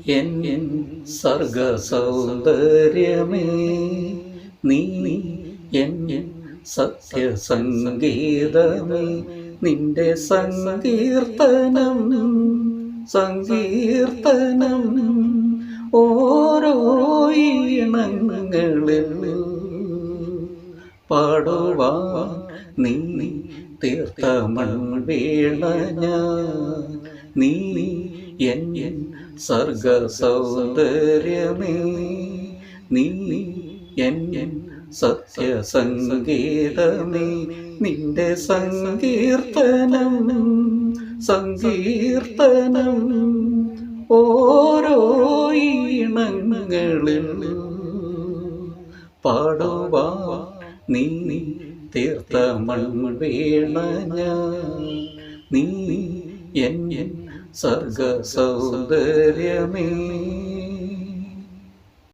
N സർഗ സൗന്ദര്യമേ നീ N സത്യസംഗീതമേ നിന്റെ സങ്കീർത്തനം സങ്കീർത്തനം ഓരോ ഈണങ്ങളിൽ പാടുവാൻ നീ തീർത്ത മൺവീണ ഞാൻ നീ എൻ സർഗ സൗന്ദര്യമേ നീ എൻ സത്യസംഗീതമേ നിന്റെ സങ്കീർത്തനം സങ്കീർത്തനം ഓരോ ഈണങ്ങളിൽ പാടുവാ നീ തീർത്ത മൺവീണ ഞാൻ നീ എൻ സർഗ സൗന്ദര്യമേ.